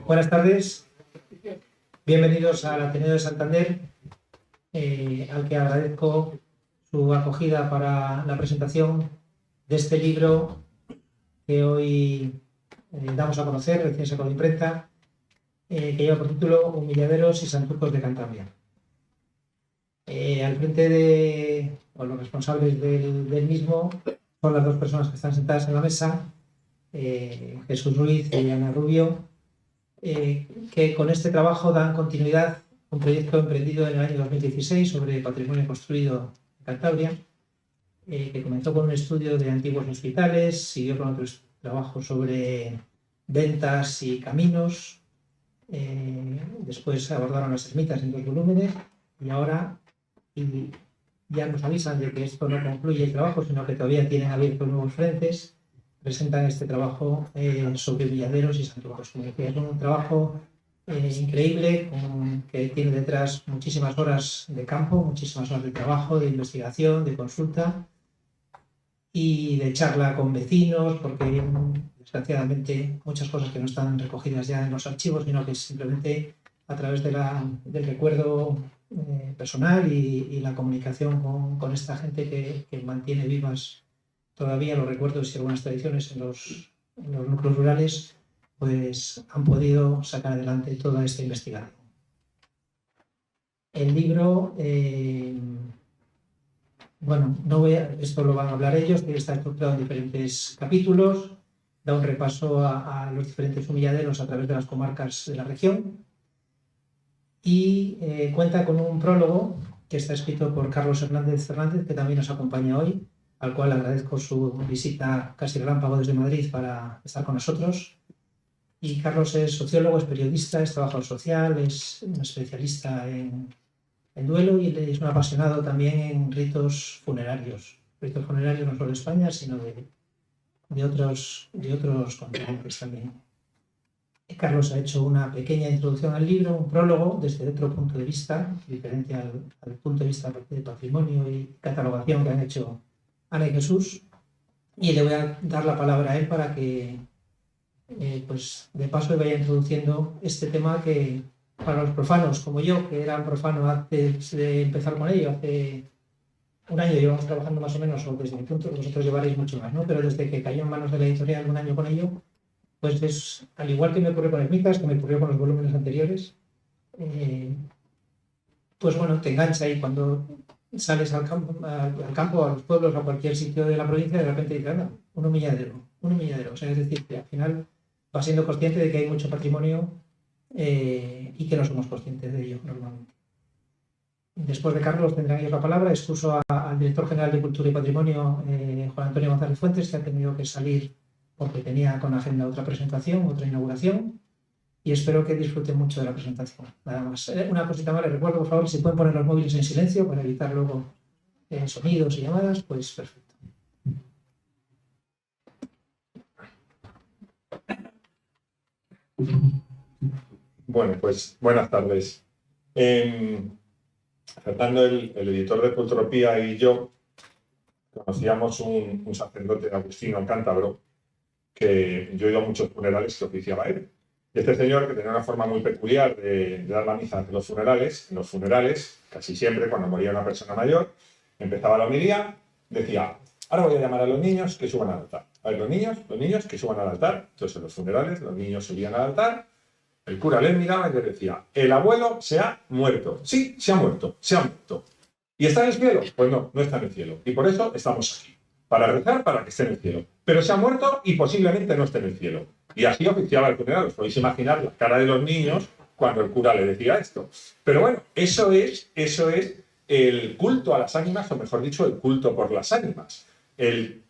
Buenas tardes, bienvenidos al Ateneo de Santander, al que agradezco su acogida para la presentación de este libro que hoy damos a conocer, recién sacado de imprenta, que lleva por título Humilladeros y Santurcos de Cantabria. Al frente de los responsables del mismo son las dos personas que están sentadas en la mesa, Jesús Ruiz y Ana Rubio, que con este trabajo dan continuidad a un proyecto emprendido en el año 2016 sobre patrimonio construido en Cantabria, que comenzó con un estudio de antiguos hospitales, siguió con otros trabajos sobre ventas y caminos, después abordaron las ermitas en 2 volúmenes y ahora ya nos avisan de que esto no concluye el trabajo, sino que todavía tienen abiertos nuevos frentes. Presentan este trabajo sobre Humilladeros y Santurcos. Como decía, es un trabajo increíble que tiene detrás muchísimas horas de campo, muchísimas horas de trabajo, de investigación, de consulta y de charla con vecinos, porque hay desgraciadamente muchas cosas que no están recogidas ya en los archivos, sino que simplemente a través del recuerdo personal y la comunicación con esta gente que mantiene vivas todavía los recuerdos y algunas tradiciones en los núcleos rurales, pues han podido sacar adelante toda esta investigación. El libro, esto lo van a hablar ellos, que está estructurado en diferentes capítulos, da un repaso a los diferentes humilladeros a través de las comarcas de la región y cuenta con un prólogo que está escrito por Carlos Hernández Fernández, que también nos acompaña hoy, al cual agradezco su visita casi relámpago desde Madrid para estar con nosotros. Y Carlos es sociólogo, es periodista, es trabajador social, es un especialista en duelo y es un apasionado también en ritos funerarios. Ritos funerarios no solo de España, sino de otros continentes también. Y Carlos ha hecho una pequeña introducción al libro, un prólogo desde otro punto de vista, diferente al punto de vista de patrimonio y catalogación que han hecho Ana y Jesús, y le voy a dar la palabra a él para que pues de paso vaya introduciendo este tema que para los profanos como yo, que eran profanos antes de empezar con ello, hace un año llevamos trabajando más o menos, o desde mi punto, vosotros llevaréis mucho más, ¿no? Pero desde que cayó en manos de la editorial un año con ello, pues es al igual que me ocurrió con Ermitas, que me ocurrió con los volúmenes anteriores, pues bueno, te engancha y cuando sales al campo, a los pueblos, a cualquier sitio de la provincia, de repente dices, anda, un humilladero. O sea, es decir, que al final vas siendo consciente de que hay mucho patrimonio y que no somos conscientes de ello normalmente. Después de Carlos tendrán ellos la palabra. Excuso al director general de Cultura y Patrimonio, Juan Antonio González Fuentes, que ha tenido que salir porque tenía con agenda otra presentación, otra inauguración. Y espero que disfruten mucho de la presentación. Nada más. Una cosita más, les recuerdo, por favor, si pueden poner los móviles en silencio para evitar luego sonidos y llamadas, pues perfecto. Bueno, pues buenas tardes. Fernando, el editor de Cultropía, y yo conocíamos un sacerdote agustino cántabro que yo he ido a muchos funerales que oficiaba él. Este señor, que tenía una forma muy peculiar de dar la misa en los funerales, casi siempre cuando moría una persona mayor, empezaba la homilía, decía, ahora voy a llamar a los niños que suban al altar. A ver, los niños que suban al altar. Entonces en los funerales los niños subían al altar, el cura les miraba y les decía, el abuelo se ha muerto. Sí, se ha muerto. ¿Y está en el cielo? Pues no, no está en el cielo. Y por eso estamos aquí, para rezar para que esté en el cielo. Pero se ha muerto y posiblemente no esté en el cielo. Y así oficiaba el funeral. Os podéis imaginar la cara de los niños cuando el cura le decía esto. Pero bueno, eso es el culto a las ánimas, o mejor dicho, el culto por las ánimas.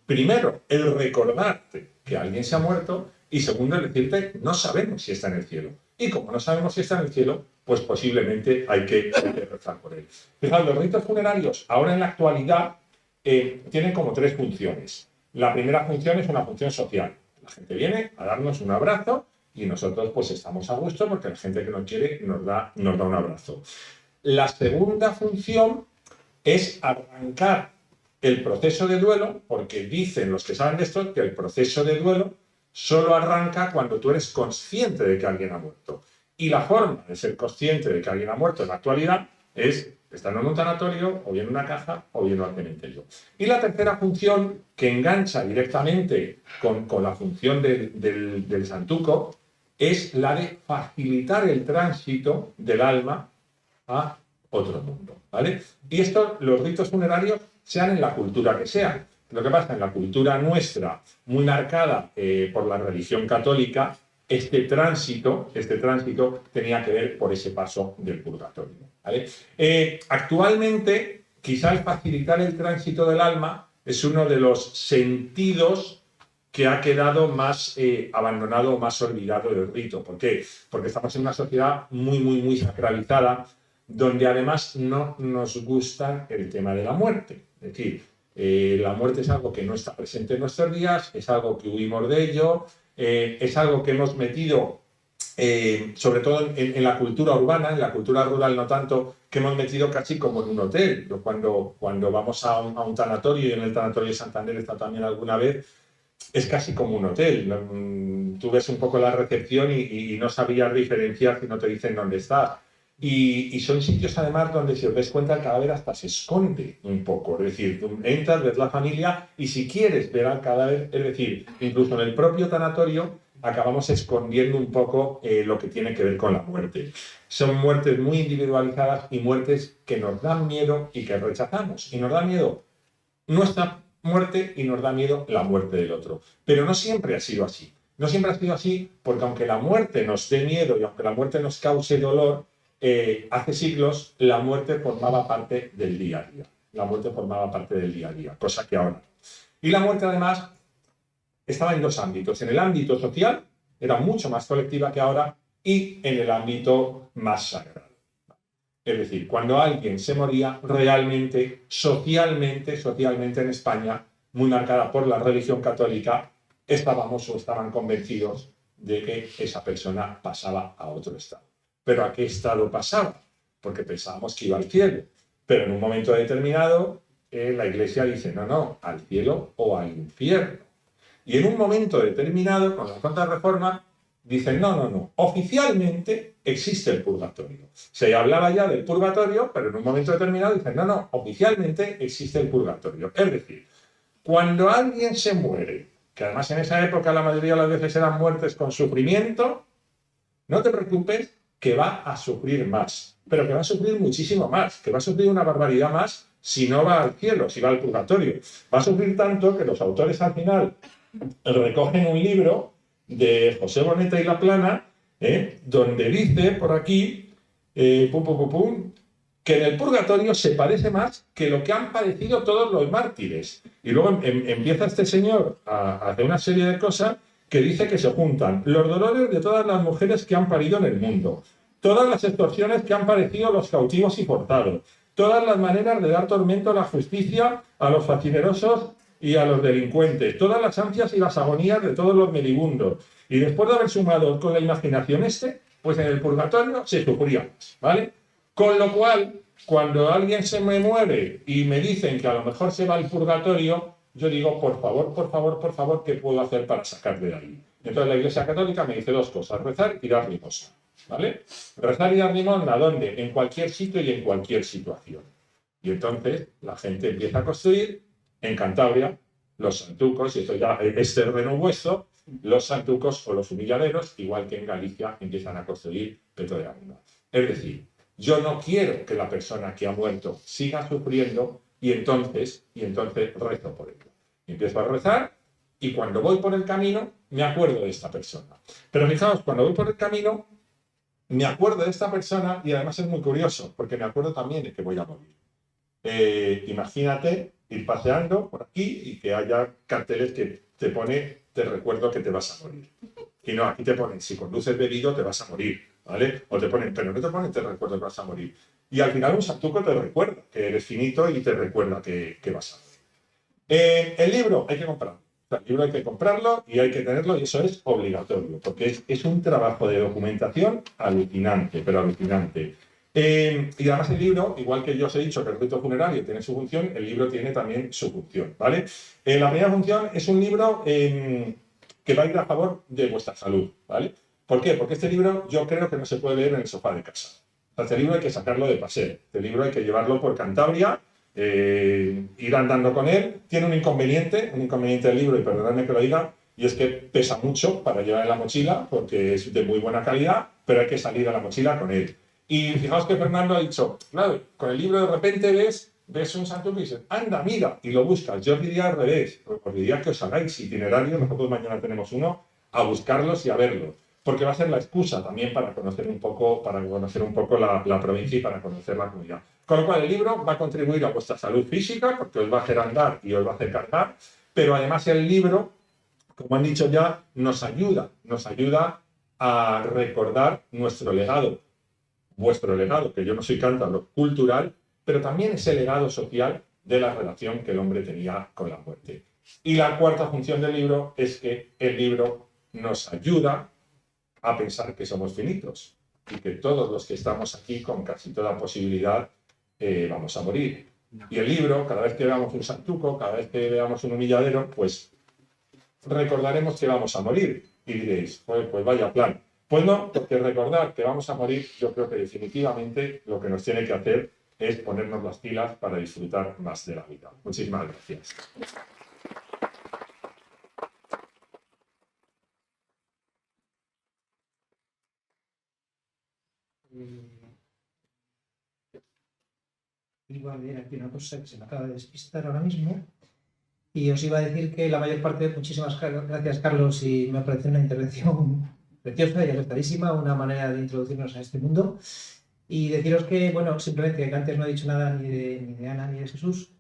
Primero, el recordarte que alguien se ha muerto, y segundo, el decirte, no sabemos si está en el cielo. y como no sabemos si está en el cielo, pues posiblemente hay que rezar por él. Fijaos, los ritos funerarios ahora en la actualidad tienen como 3 funciones. La primera función es una función social. La gente viene a darnos un abrazo y nosotros pues estamos a gusto porque la gente que nos quiere nos da un abrazo. La segunda función es arrancar el proceso de duelo, porque dicen los que saben de esto que el proceso de duelo solo arranca cuando tú eres consciente de que alguien ha muerto. Y la forma de ser consciente de que alguien ha muerto en la actualidad es estando en un tanatorio, o bien en una caja, o bien al cementerio. Y la tercera función, que engancha directamente con la función del santuco, es la de facilitar el tránsito del alma a otro mundo, ¿vale? Y esto, los ritos funerarios, sean en la cultura que sean. Lo que pasa en la cultura nuestra, muy marcada por la religión católica, este tránsito tenía que ver por ese paso del purgatorio, ¿vale? Actualmente, quizás facilitar el tránsito del alma es uno de los sentidos que ha quedado más abandonado o más olvidado del rito. ¿Por qué? Porque estamos en una sociedad muy sacralizada, donde además no nos gusta el tema de la muerte. Es decir, la muerte es algo que no está presente en nuestros días, es algo que huimos de ello, es algo que hemos metido, sobre todo en la cultura urbana, en la cultura rural no tanto, que hemos metido casi como en un hotel. Yo cuando vamos a un tanatorio, y en el tanatorio de Santander he estado también alguna vez, es casi como un hotel. Tú ves un poco la recepción y no sabías diferenciar si no te dicen dónde estás. Y son sitios además donde, si os dais cuenta, el cadáver hasta se esconde un poco. Es decir, tú entras, ves la familia y si quieres ver al cadáver, es decir, incluso en el propio tanatorio acabamos escondiendo un poco lo que tiene que ver con la muerte. Son muertes muy individualizadas y muertes que nos dan miedo y que rechazamos. Y nos da miedo nuestra muerte y nos da miedo la muerte del otro. Pero no siempre ha sido así. No siempre ha sido así porque aunque la muerte nos dé miedo y aunque la muerte nos cause dolor, hace siglos la muerte formaba parte del día a día. La muerte formaba parte del día a día, cosa que ahora. Y la muerte además estaba en 2 ámbitos. En el ámbito social era mucho más colectiva que ahora y en el ámbito más sagrado. Es decir, cuando alguien se moría realmente, socialmente en España, muy marcada por la religión católica, estábamos o estaban convencidos de que esa persona pasaba a otro estado. ¿Pero a qué estado pasaba? Porque pensábamos que iba al cielo. Pero en un momento determinado, la Iglesia dice, no, al cielo o al infierno. Y en un momento determinado, con la Contrarreforma, dicen, no, oficialmente existe el purgatorio. Se hablaba ya del purgatorio, pero en un momento determinado dicen, no, oficialmente existe el purgatorio. Es decir, cuando alguien se muere, que además en esa época la mayoría de las veces eran muertes con sufrimiento, no te preocupes que va a sufrir más, pero que va a sufrir muchísimo más, que va a sufrir una barbaridad más si no va al cielo, si va al purgatorio. Va a sufrir tanto que los autores al final recogen un libro de José Boneta y Laplana, donde dice por aquí, que en el purgatorio se parece más que lo que han padecido todos los mártires. Y luego empieza este señor a hacer una serie de cosas que dice que se juntan los dolores de todas las mujeres que han parido en el mundo, todas las extorsiones que han padecido los cautivos y forzados, todas las maneras de dar tormento a la justicia, a los facinerosos y a los delincuentes, todas las ansias y las agonías de todos los medibundos. Y después de haber sumado con la imaginación pues en el purgatorio se sufría más, ¿vale? Con lo cual, cuando alguien se me muere y me dicen que a lo mejor se va al purgatorio, yo digo, por favor, ¿qué puedo hacer para sacarle de ahí? Entonces la Iglesia Católica me dice 2 cosas, rezar y dar limosna, ¿vale? Rezar y dar limosna, ¿dónde? En cualquier sitio y en cualquier situación. Y entonces la gente empieza a construir en Cantabria los santucos, y esto ya es terreno vuestro, los santucos o los humilladeros, igual que en Galicia empiezan a construir peto de ánima. Es decir, yo no quiero que la persona que ha muerto siga sufriendo y entonces rezo por ello. Empiezo a rezar y cuando voy por el camino me acuerdo de esta persona. Pero fijaos, cuando voy por el camino me acuerdo de esta persona y además es muy curioso porque me acuerdo también de que voy a morir. Imagínate ir paseando por aquí y que haya carteles que te recuerdo que te vas a morir. Y no, aquí te ponen, si conduces bebido te vas a morir. ¿vale? O te ponen, pero no te ponen, te recuerdo que vas a morir. Y al final un santuco te recuerda que eres finito y te recuerda que vas a morir. El libro hay que comprarlo. O sea, el libro hay que comprarlo y hay que tenerlo y eso es obligatorio, porque es un trabajo de documentación alucinante, pero alucinante. Y además el libro, igual que yo os he dicho que el rito funerario tiene su función, el libro tiene también su función, ¿vale? La primera función es un libro que va a ir a favor de vuestra salud, ¿vale? ¿Por qué? Porque este libro yo creo que no se puede leer en el sofá de casa. O sea, este libro hay que sacarlo de paseo, este libro hay que llevarlo por Cantabria, ir andando con él. Tiene un inconveniente del libro, y perdonadme que lo diga, y es que pesa mucho para llevar en la mochila, porque es de muy buena calidad, pero hay que salir a la mochila con él. Y fijaos que Fernando ha dicho, claro, con el libro de repente ves un santuario y dices, anda, mira, y lo buscas. Yo os diría al revés, os diría que os hagáis itinerarios, nosotros mañana tenemos uno, a buscarlos y a verlos, porque va a ser la excusa también para conocer un poco la provincia y para conocer la comunidad. Con lo cual el libro va a contribuir a vuestra salud física, porque os va a hacer andar y os va a hacer cargar, pero además el libro, como han dicho ya, nos ayuda a recordar nuestro legado, vuestro legado, que yo no soy cántabro, cultural, pero también ese legado social de la relación que el hombre tenía con la muerte. Y la cuarta función del libro es que el libro nos ayuda a pensar que somos finitos y que todos los que estamos aquí con casi toda posibilidad vamos a morir. Y el libro, cada vez que veamos un santuco, cada vez que veamos un humilladero, pues recordaremos que vamos a morir. Y diréis, pues vaya plan. Pues no, porque recordar que vamos a morir, yo creo que definitivamente lo que nos tiene que hacer es ponernos las pilas para disfrutar más de la vida. Muchísimas gracias. Iba a leer aquí una cosa que se me acaba de despistar ahora mismo. Y os iba a decir que la mayor parte, muchísimas gracias Carlos, y me parece una intervención preciosa y acertadísima, una manera de introducirnos a este mundo. Y deciros que, bueno, simplemente que antes no he dicho nada ni de Ana ni de Jesús.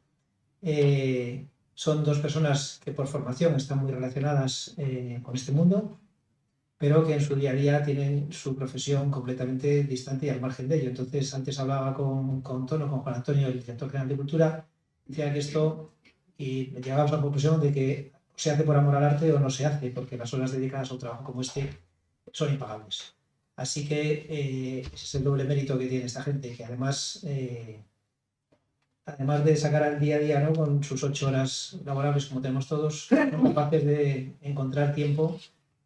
Son dos personas que por formación están muy relacionadas con este mundo, pero que en su día a día tienen su profesión completamente distante y al margen de ello. Entonces, antes hablaba con Juan Antonio, el director general de Cultura, decía que esto, y llegamos a la conclusión de que se hace por amor al arte o no se hace, porque las horas dedicadas a un trabajo como este son impagables. Así que ese es el doble mérito que tiene esta gente, que además de sacar al día a día, ¿no?, con sus 8 horas laborables como tenemos todos, son capaces de encontrar tiempo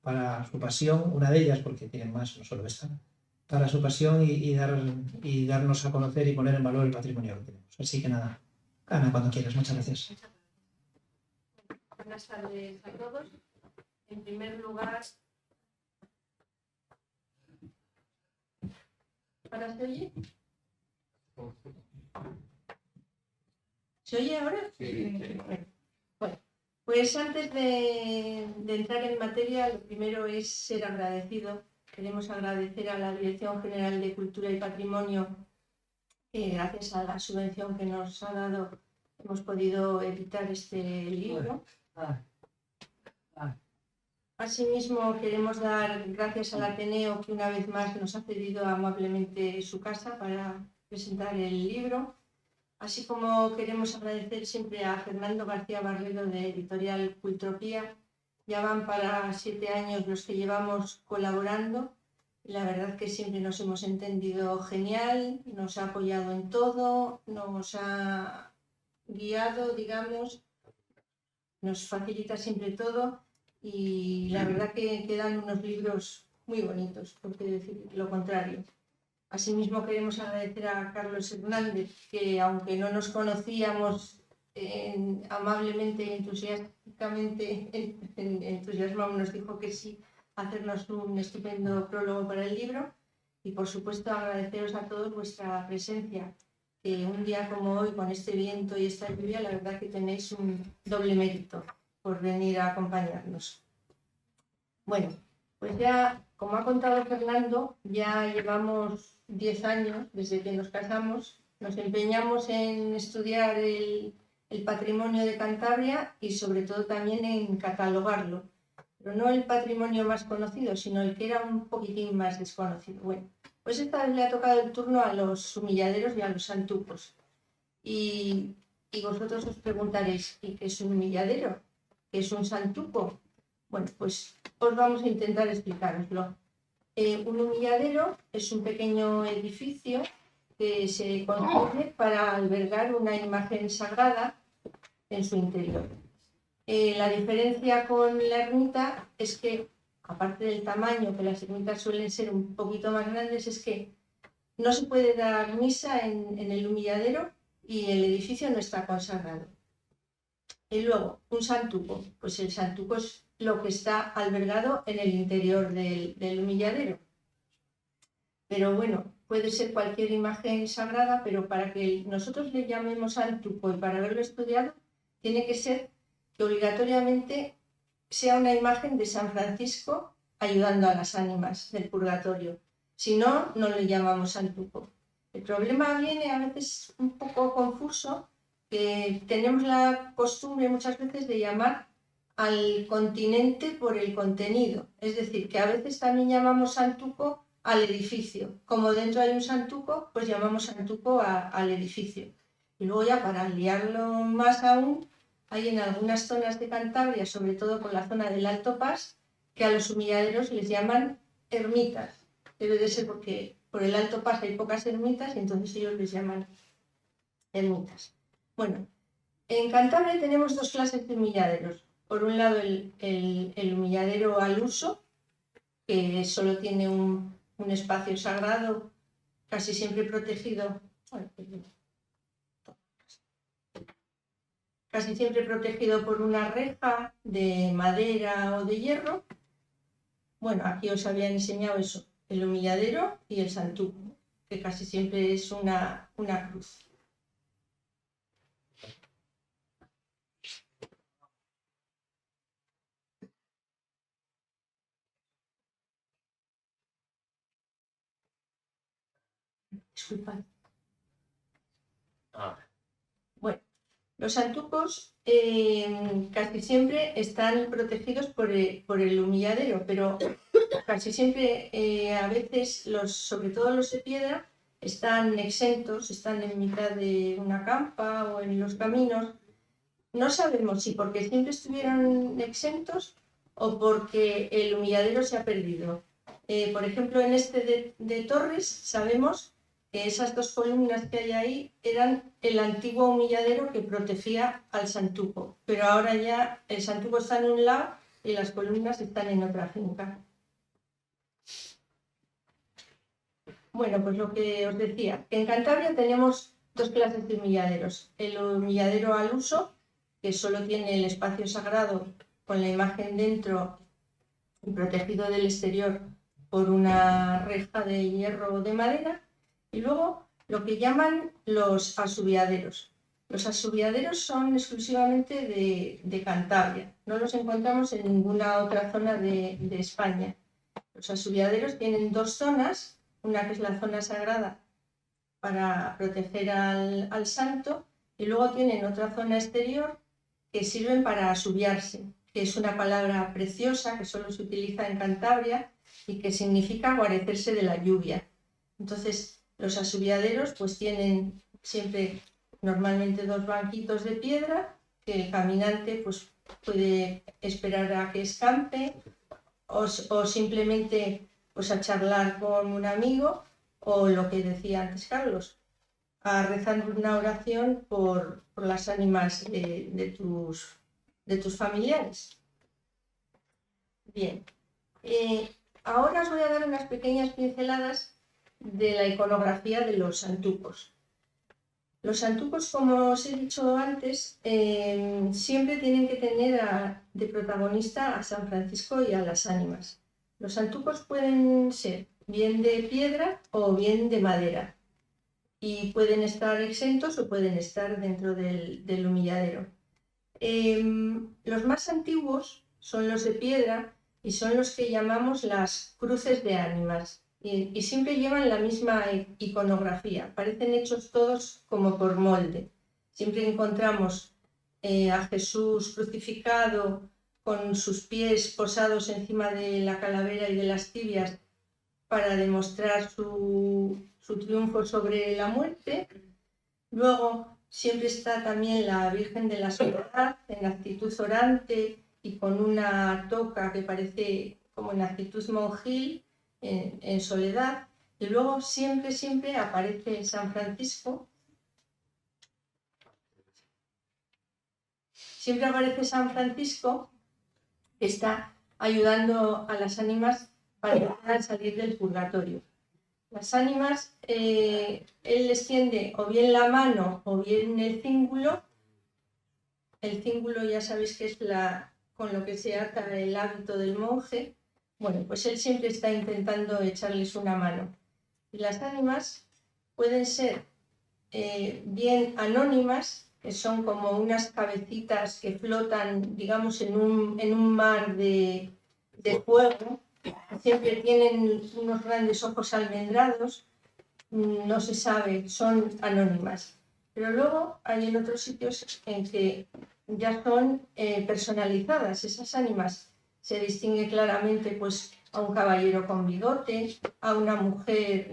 para su pasión, una de ellas, porque tienen más, no solo esta, para su pasión y darnos a conocer y poner en valor el patrimonio que tenemos. Así que nada, Ana, cuando quieras, muchas gracias. Buenas tardes a todos. En primer lugar, ¿ahora se oye? ¿Se oye ahora? Sí. Bueno, pues antes de entrar en materia, lo primero es ser agradecido. Queremos agradecer a la Dirección General de Cultura y Patrimonio, gracias a la subvención que nos ha dado, hemos podido editar este libro. Asimismo, queremos dar gracias al Ateneo, que una vez más nos ha cedido amablemente su casa para presentar el libro. Así como queremos agradecer siempre a Fernando García Barredo de Editorial Cultropía. Ya van para 7 años los que llevamos colaborando. La verdad que siempre nos hemos entendido genial, nos ha apoyado en todo, nos ha guiado, digamos, nos facilita siempre todo y la verdad que quedan unos libros muy bonitos, por qué decir lo contrario. Asimismo queremos agradecer a Carlos Hernández, que aunque no nos conocíamos amablemente y entusiásticamente entusiasmado, nos dijo que sí, hacernos un estupendo prólogo para el libro. Y por supuesto agradeceros a todos vuestra presencia, que un día como hoy, con este viento y esta lluvia, la verdad que tenéis un doble mérito por venir a acompañarnos. Bueno, pues ya, como ha contado Fernando, ya llevamos 10 años desde que nos casamos, nos empeñamos en estudiar el patrimonio de Cantabria y sobre todo también en catalogarlo. pero no el patrimonio más conocido, sino el que era un poquitín más desconocido. Bueno, pues esta vez le ha tocado el turno a los humilladeros y a los santucos. Y vosotros os preguntaréis, ¿y qué es un humilladero? ¿Qué es un santuco? Bueno, pues os vamos a intentar explicároslo. Un humilladero es un pequeño edificio que se construye para albergar una imagen sagrada en su interior. La diferencia con la ermita es que, aparte del tamaño, que las ermitas suelen ser un poquito más grandes, es que no se puede dar misa en el humilladero y el edificio no está consagrado. Y luego, un santuco. Pues el santuco es lo que está albergado en el interior del humilladero. Pero bueno, puede ser cualquier imagen sagrada, pero para que nosotros le llamemos santuco y para haberlo estudiado, tiene que ser que obligatoriamente sea una imagen de San Francisco ayudando a las ánimas del purgatorio. Si no, no le llamamos santuco. El problema viene a veces un poco confuso, que tenemos la costumbre muchas veces de llamar al continente por el contenido. Es decir, que a veces también llamamos santuco al edificio. Como dentro hay un santuco, pues llamamos santuco al edificio. Y luego ya para liarlo más aún, hay en algunas zonas de Cantabria, sobre todo por la zona del Alto Pas, que a los humilladeros les llaman ermitas. Debe de ser porque por el Alto Pas hay pocas ermitas y entonces ellos les llaman ermitas. Bueno, en Cantabria tenemos dos clases de humilladeros. Por un lado el humilladero al uso, que solo tiene un espacio sagrado, casi siempre protegido. Casi siempre protegido por una reja de madera o de hierro. Bueno, aquí os había enseñado eso, el humilladero y el santuco, que casi siempre es una cruz. Disculpad. Bueno, los santucos casi siempre están protegidos por el humilladero, pero casi siempre, a veces, sobre todo los de piedra, están exentos, están en mitad de una campa o en los caminos. No sabemos si porque siempre estuvieron exentos o porque el humilladero se ha perdido. Por ejemplo, en este de Torres sabemos que esas dos columnas que hay ahí eran el antiguo humilladero que protegía al santuco, pero ahora ya el santuco está en un lado y las columnas están en otra finca. Bueno, pues lo que os decía, en Cantabria tenemos dos clases de humilladeros. El humilladero al uso, que solo tiene el espacio sagrado con la imagen dentro y protegido del exterior por una reja de hierro o de madera, y luego lo que llaman los asubiaderos. Los asubiaderos son exclusivamente de Cantabria, no los encontramos en ninguna otra zona de España. Los asubiaderos tienen dos zonas, una que es la zona sagrada para proteger al santo, y luego tienen otra zona exterior que sirven para asubiarse, que es una palabra preciosa que solo se utiliza en Cantabria y que significa guarecerse de la lluvia. Entonces, los asubiaderos pues tienen siempre normalmente dos banquitos de piedra que el caminante pues puede esperar a que escampe o simplemente pues a charlar con un amigo, o lo que decía antes Carlos, a rezar una oración por las ánimas de tus familiares. Bien, ahora os voy a dar unas pequeñas pinceladas de la iconografía de los santucos. Los santucos, como os he dicho antes, siempre tienen que tener de protagonista a San Francisco y a las ánimas. Los santucos pueden ser bien de piedra o bien de madera y pueden estar exentos o pueden estar dentro del humilladero. Los más antiguos son los de piedra y son los que llamamos las cruces de ánimas. Y siempre llevan la misma iconografía, parecen hechos todos como por molde. Siempre encontramos a Jesús crucificado con sus pies posados encima de la calavera y de las tibias para demostrar su triunfo sobre la muerte. Luego siempre está también la Virgen de la Soledad en actitud orante y con una toca que parece como en actitud monjil, en soledad. Y luego siempre aparece San Francisco. Siempre aparece San Francisco, que está ayudando a las ánimas para que puedan salir del purgatorio. Las ánimas, él les tiende o bien la mano o bien el cíngulo. El cíngulo ya sabéis que es con lo que se ata el hábito del monje. Bueno, pues él siempre está intentando echarles una mano. Y las ánimas pueden ser bien anónimas, que son como unas cabecitas que flotan, digamos, en un mar de fuego. Siempre tienen unos grandes ojos almendrados, no se sabe, son anónimas. Pero luego hay en otros sitios en que ya son personalizadas esas ánimas. Se distingue claramente pues, a un caballero con bigote, a una mujer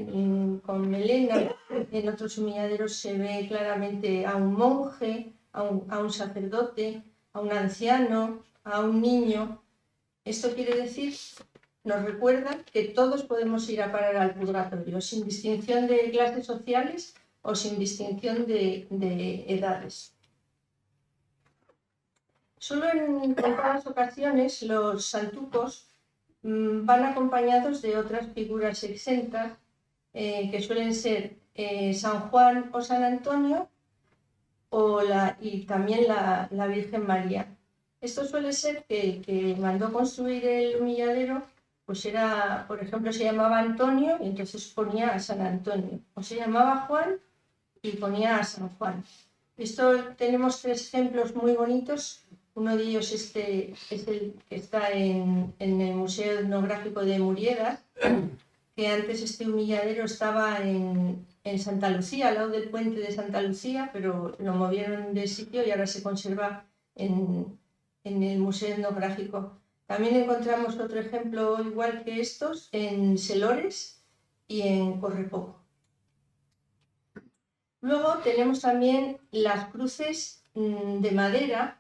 con melena. En otros humilladeros se ve claramente a un monje, a un sacerdote, a un anciano, a un niño. Esto quiere decir, nos recuerda que todos podemos ir a parar al purgatorio, sin distinción de clases sociales o sin distinción de edades. Solo en contadas ocasiones los santucos van acompañados de otras figuras exentas, que suelen ser San Juan o San Antonio y también la Virgen María. Esto suele ser que el que mandó construir el humilladero, pues era, por ejemplo, se llamaba Antonio y entonces ponía a San Antonio, o se llamaba Juan y ponía a San Juan. Esto tenemos 3 ejemplos muy bonitos. Uno de ellos es el que está en el Museo Etnográfico de Murieras, que antes este humilladero estaba en Santa Lucía, al lado del puente de Santa Lucía, pero lo movieron de sitio y ahora se conserva en el Museo Etnográfico. También encontramos otro ejemplo igual que estos en Selores y en Correpoco. Luego tenemos también las cruces de madera.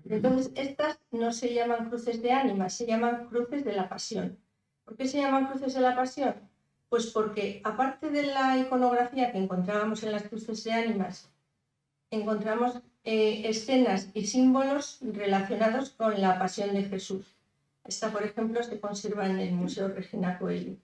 Entonces, estas no se llaman cruces de ánimas, se llaman cruces de la pasión. ¿Por qué se llaman cruces de la pasión? Pues porque, aparte de la iconografía que encontrábamos en las cruces de ánimas, encontramos escenas y símbolos relacionados con la pasión de Jesús. Esta, por ejemplo, se conserva en el Museo Regina Coeli.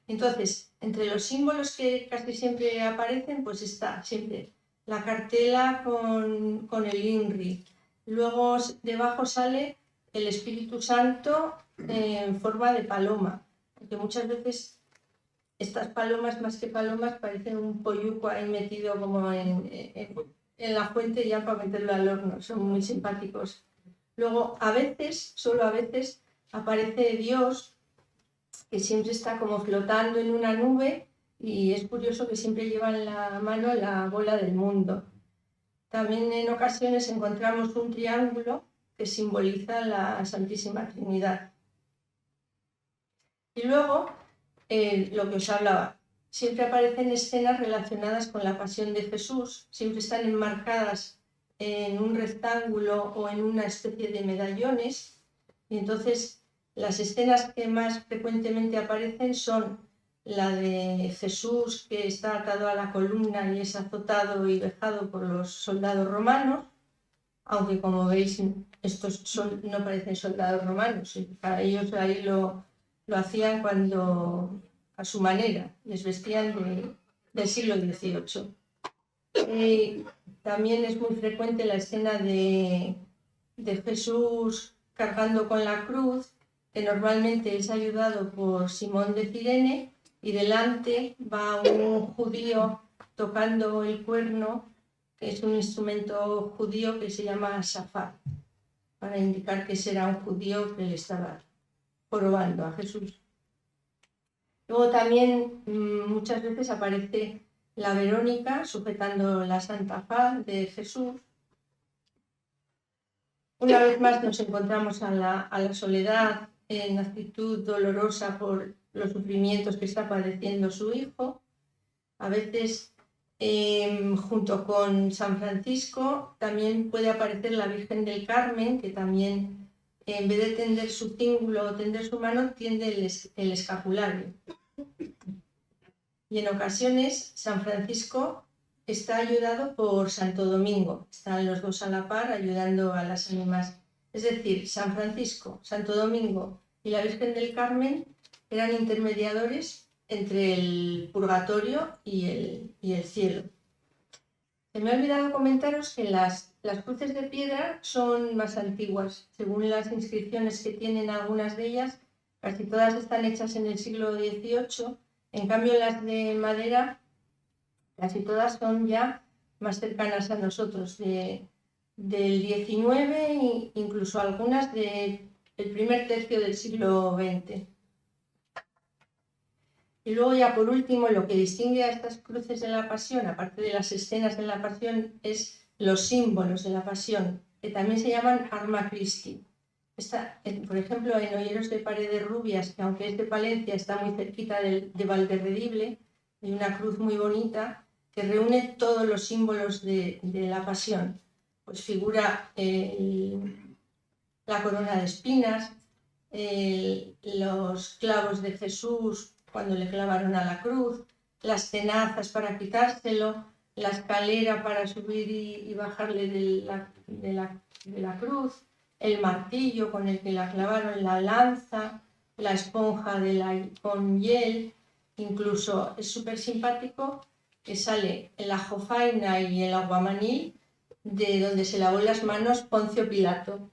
Entonces, entre los símbolos que casi siempre aparecen, pues está siempre la cartela con el INRI. Luego debajo sale el Espíritu Santo en forma de paloma, porque muchas veces estas palomas, más que palomas, parecen un polluco ahí metido como en la fuente ya para meterlo al horno. Son muy simpáticos. Luego, a veces, solo a veces, aparece Dios, que siempre está como flotando en una nube, y es curioso que siempre lleva en la mano la bola del mundo. También en ocasiones encontramos un triángulo que simboliza la Santísima Trinidad. Y luego, lo que os hablaba, siempre aparecen escenas relacionadas con la pasión de Jesús, siempre están enmarcadas en un rectángulo o en una especie de medallones, y entonces las escenas que más frecuentemente aparecen son la de Jesús, que está atado a la columna y es azotado y vejado por los soldados romanos, aunque como veis estos no parecen soldados romanos, para ellos ahí lo hacían cuando a su manera, les vestían del siglo XVIII. También es muy frecuente la escena de Jesús cargando con la cruz, que normalmente es ayudado por Simón de Cirene, y delante va un judío tocando el cuerno, que es un instrumento judío que se llama shafar, para indicar que será un judío que le estaba jorobando a Jesús. Luego también muchas veces aparece la Verónica sujetando la Santa Faz de Jesús. Una vez más nos encontramos a la soledad en actitud dolorosa por los sufrimientos que está padeciendo su hijo. A veces, junto con San Francisco, también puede aparecer la Virgen del Carmen, que también, en vez de tender su cíngulo o tender su mano, tiende el escapulario. Y en ocasiones, San Francisco está ayudado por Santo Domingo. Están los dos a la par ayudando a las ánimas. Es decir, San Francisco, Santo Domingo y la Virgen del Carmen eran intermediadores entre el purgatorio y el cielo. Se me ha olvidado comentaros que las cruces de piedra son más antiguas. Según las inscripciones que tienen algunas de ellas, casi todas están hechas en el siglo XVIII. En cambio, las de madera, casi todas son ya más cercanas a nosotros, del XIX e incluso algunas del primer tercio del siglo XX. Y luego ya por último, lo que distingue a estas cruces de la Pasión, aparte de las escenas de la Pasión, es los símbolos de la Pasión, que también se llaman Arma Christi. Por ejemplo, en Olleros de Paredes Rubias, que aunque es de Palencia, está muy cerquita de Valderredible, hay una cruz muy bonita que reúne todos los símbolos de la Pasión. Pues figura la corona de espinas, los clavos de Jesús cuando le clavaron a la cruz, las tenazas para quitárselo, la escalera para subir y bajarle de la cruz, el martillo con el que la clavaron, la lanza, la esponja con hiel. Incluso es súper simpático que sale la jofaina y el aguamanil de donde se lavó las manos Poncio Pilato.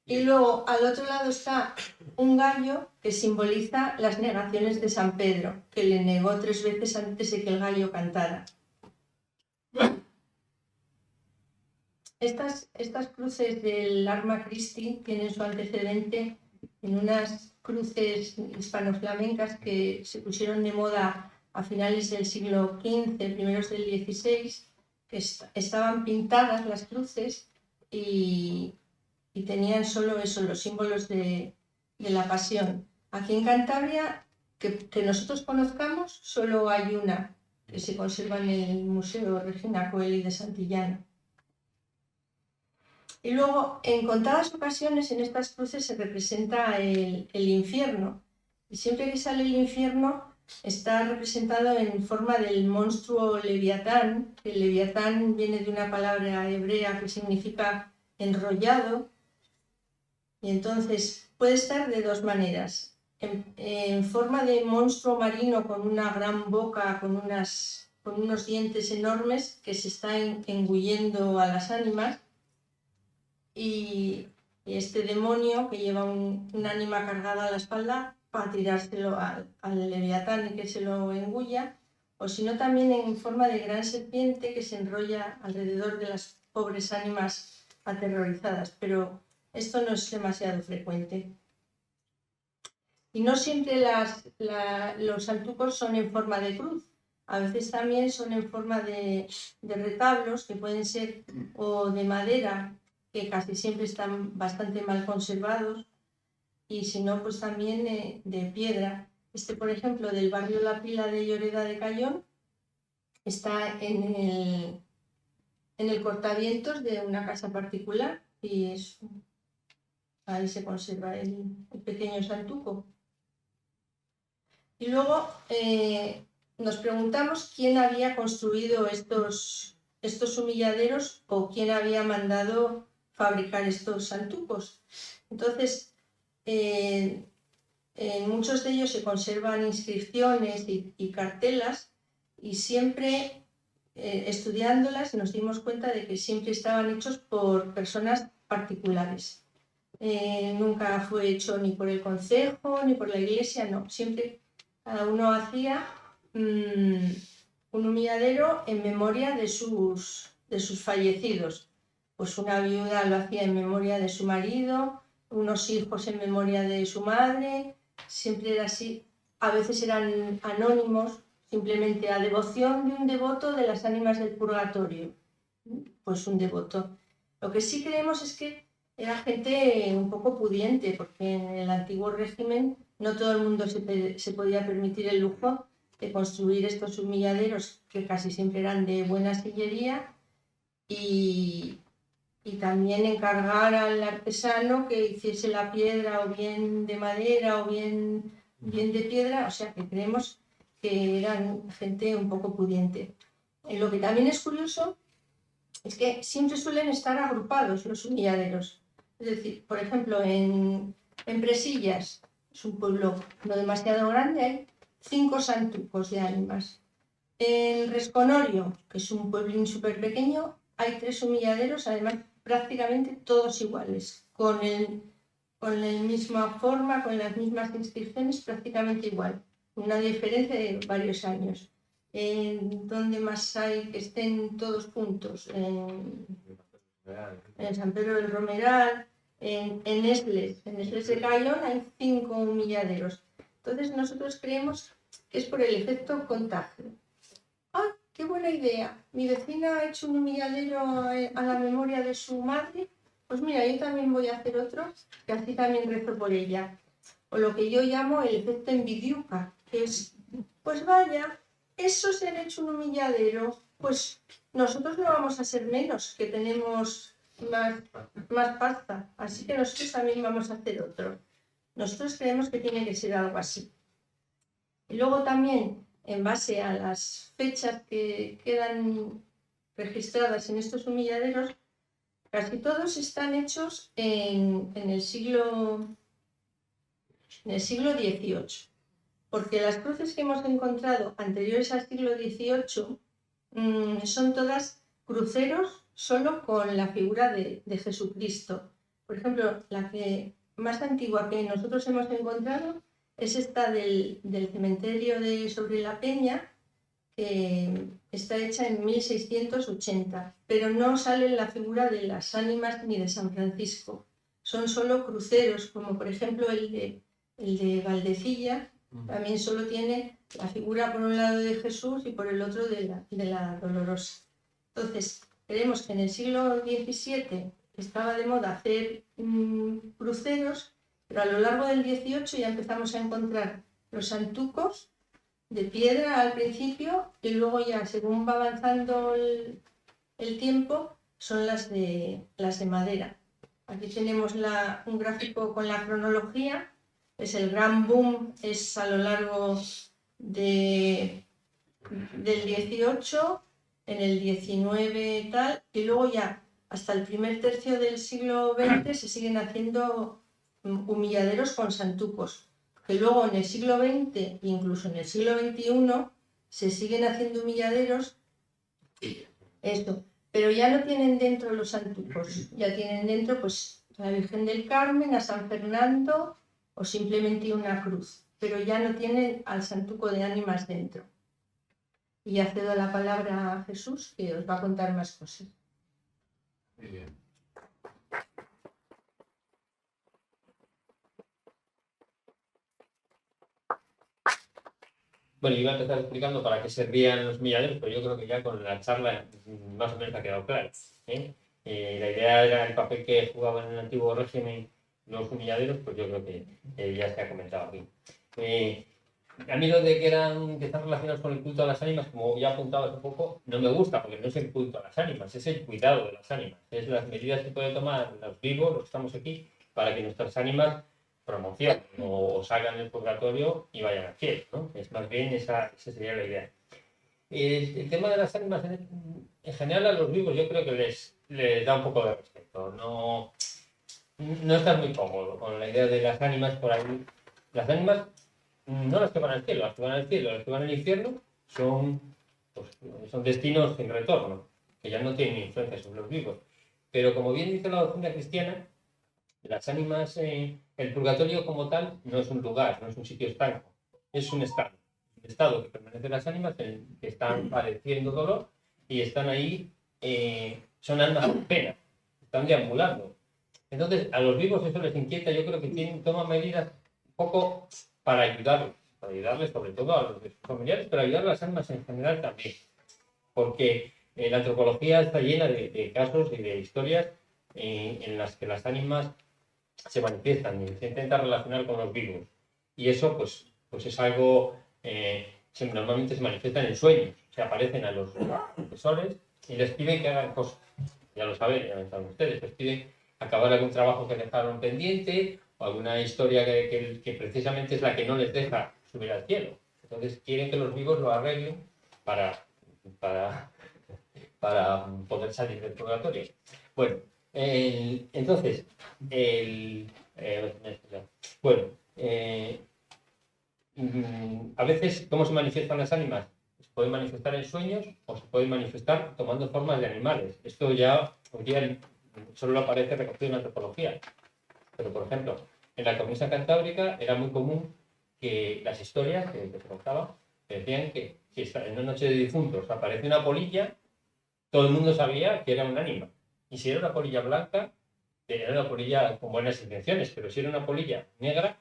Y luego al otro lado está un gallo que simboliza las negaciones de San Pedro, que le negó 3 veces antes de que el gallo cantara. Estas cruces del Arma Christi tienen su antecedente en unas cruces hispanoflamencas que se pusieron de moda a finales del siglo XV, primeros del XVI, que estaban pintadas las cruces y tenían solo eso, los símbolos de la Pasión. Aquí en Cantabria, que nosotros conozcamos, solo hay una que se conserva en el Museo Regina Coeli de Santillana. Y luego, en contadas ocasiones, en estas cruces se representa el infierno. Y siempre que sale el infierno, está representado en forma del monstruo Leviatán. El Leviatán viene de una palabra hebrea que significa enrollado. Y entonces puede estar de 2 maneras. En forma de monstruo marino con una gran boca, con unos dientes enormes que se está engullendo a las ánimas. Y este demonio que lleva un ánima cargada a la espalda para tirárselo al Leviatán y que se lo engulla, o si no también en forma de gran serpiente que se enrolla alrededor de las pobres ánimas aterrorizadas, pero esto no es demasiado frecuente. Y no siempre los santucos son en forma de cruz, a veces también son en forma de retablos que pueden ser o de madera, que casi siempre están bastante mal conservados, y si no, pues también de piedra. Por ejemplo, del barrio La Pila de Lloreda de Cayón, está en el cortavientos de una casa particular y ahí se conserva el pequeño santuco. Y luego nos preguntamos quién había construido estos humilladeros o quién había mandado fabricar estos santucos. Entonces, en muchos de ellos se conservan inscripciones y cartelas, y siempre estudiándolas nos dimos cuenta de que siempre estaban hechos por personas particulares. Nunca fue hecho ni por el concejo ni por la iglesia, no. Siempre cada uno hacía un humilladero en memoria de sus fallecidos. Pues una viuda lo hacía en memoria de su marido, unos hijos en memoria de su madre, siempre era así. A veces eran anónimos, simplemente a devoción de un devoto de las ánimas del purgatorio. Pues un devoto. Lo que sí creemos es que era gente un poco pudiente, porque en el antiguo régimen no todo el mundo se podía permitir el lujo de construir estos humilladeros que casi siempre eran de buena sillería y también encargar al artesano que hiciese la piedra o bien de madera o bien de piedra, o sea que creemos que eran gente un poco pudiente. Lo que también es curioso es que siempre suelen estar agrupados los humilladeros. Es decir, por ejemplo, en Presillas, es un pueblo no demasiado grande, hay 5 santucos de ánimas. En Resconorio, que es un pueblín súper pequeño, hay 3 humilladeros, además prácticamente todos iguales, con la misma forma, con las mismas inscripciones, prácticamente igual, una diferencia de varios años. ¿Dónde más hay que estén todos juntos? En San Pedro del Romeral, en Esles de Cayón hay 5 humilladeros. Entonces nosotros creemos que es por el efecto contagio. ¡Ah, qué buena idea! Mi vecina ha hecho un humilladero a la memoria de su madre. Pues mira, yo también voy a hacer otro, que así también rezo por ella. O lo que yo llamo el efecto envidiuca, que es, pues vaya, esos se han hecho un humilladero, pues nosotros no vamos a ser menos, que tenemos más pasta. Así que nosotros también vamos a hacer otro. Nosotros creemos que tiene que ser algo así. Y luego también, en base a las fechas que quedan registradas en estos humilladeros, casi todos están hechos en el siglo XVIII, porque las cruces que hemos encontrado anteriores al siglo XVIII son todas cruceros solo con la figura de Jesucristo. Por ejemplo, la que más antigua que nosotros hemos encontrado es esta del cementerio de Sobre la Peña, que está hecha en 1680, pero no sale la figura de las ánimas ni de San Francisco. Son solo cruceros, como por ejemplo el de Valdecilla, también solo tiene la figura por un lado de Jesús y por el otro de la Dolorosa. Entonces, creemos que en el siglo XVII estaba de moda hacer cruceros, pero a lo largo del XVIII ya empezamos a encontrar los santucos de piedra al principio y luego ya según va avanzando el tiempo son las de madera. Aquí tenemos un gráfico con la cronología. Es el gran boom, es a lo largo del 18, en el 19 tal, y luego ya hasta el primer tercio del siglo XX se siguen haciendo humilladeros con santucos, que luego en el siglo XX e incluso en el siglo XXI se siguen haciendo humilladeros, esto, pero ya no tienen dentro los santucos, ya tienen dentro pues a la Virgen del Carmen, a San Fernando o simplemente una cruz, pero ya no tienen al santuco de ánimas dentro. Y ya cedo la palabra a Jesús, que os va a contar más cosas. Muy bien. Bueno, iba a empezar explicando para qué servían los humilladeros, pero yo creo que ya con la charla más o menos ha quedado claro. La idea era el papel que jugaban en el antiguo régimen los humilladeros, pues yo creo que ya se ha comentado aquí. A mí lo de que están relacionados con el culto a las ánimas, como ya apuntaba hace poco, no me gusta, porque no es el culto a las ánimas, es el cuidado de las ánimas. Es las medidas que pueden tomar los vivos, los que estamos aquí, para que nuestras ánimas promocionen o salgan del purgatorio y vayan al cielo, ¿no? Es más bien esa sería la idea. El tema de las ánimas, en general a los vivos yo creo que les da un poco de respeto. No estás muy cómodo con la idea de las ánimas por ahí. Las ánimas, no las que van al cielo, las que van al cielo, las que van al infierno son destinos sin retorno, que ya no tienen influencia sobre los vivos. Pero como bien dice la doctrina cristiana, las ánimas, el purgatorio como tal no es un lugar, no es un sitio estanco, es un estado que permanecen las ánimas que están padeciendo dolor y están ahí, son almas con pena, están deambulando. Entonces a los vivos eso les inquieta, yo creo que toman medidas un poco para ayudarles sobre todo a los de sus familiares, pero ayudar a las almas en general también, porque la antropología está llena de casos y de historias en las que las ánimas se manifiestan y se intenta relacionar con los vivos. Y eso pues es algo normalmente se manifiestan en sueños. Se aparecen a los profesores y les piden que hagan cosas. Ya lo saben ustedes, les piden acabar algún trabajo que dejaron pendiente o alguna historia que precisamente es la que no les deja subir al cielo. Entonces quieren que los vivos lo arreglen para poder salir del purgatorio. Bueno, entonces, a veces, ¿cómo se manifiestan las ánimas? Se pueden manifestar en sueños o se pueden manifestar tomando formas de animales. Esto ya hoy día solo aparece recogido en la antropología. Pero, por ejemplo, en la cornisa cantábrica era muy común que las historias que se contaban decían que si en una noche de difuntos aparece una polilla, todo el mundo sabía que era un ánima. Y si era una polilla blanca, era una polilla con buenas intenciones, pero si era una polilla negra,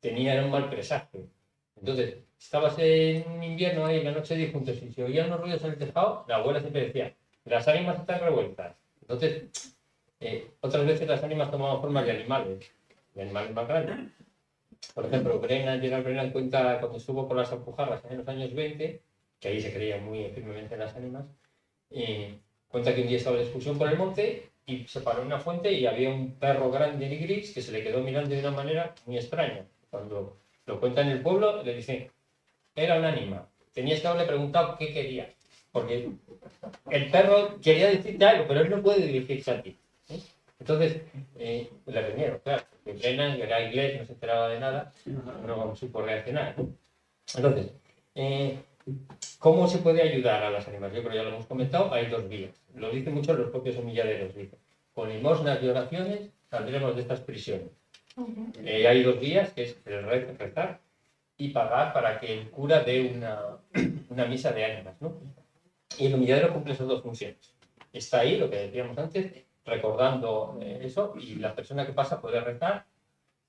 era un mal presagio. Entonces, estabas en invierno ahí en la noche de difuntos y se oían unos ruidos en el tejado, la abuela siempre decía, las ánimas están revueltas. Entonces, otras veces las ánimas tomaban formas de animales más grandes. Por ejemplo, Gerald Brennan cuenta cuando estuvo por las Alpujarras en los años 20, que ahí se creía muy firmemente en las ánimas, cuenta que un día estaba de excursión por el monte y se paró en una fuente y había un perro grande y gris que se le quedó mirando de una manera muy extraña. Cuando lo cuenta en el pueblo, le dicen, era un ánima. Tenías que haberle preguntado qué quería, porque el perro quería decirte algo, pero él no puede dirigirse a ti. Entonces, le vinieron, claro, porque Brennan, que era inglés, no se enteraba de nada, no supo reaccionar. Entonces, ¿cómo se puede ayudar a las ánimas? Yo creo que ya lo hemos comentado, hay dos vías. Lo dicen mucho los propios humilladeros. Dicen, con limosnas y oraciones saldremos de estas prisiones. Hay dos vías, que es el rezar y pagar para que el cura dé una misa de ánimas, ¿no? Y el humilladero cumple esas dos funciones. Está ahí, lo que decíamos antes, recordando eso, y la persona que pasa puede rezar,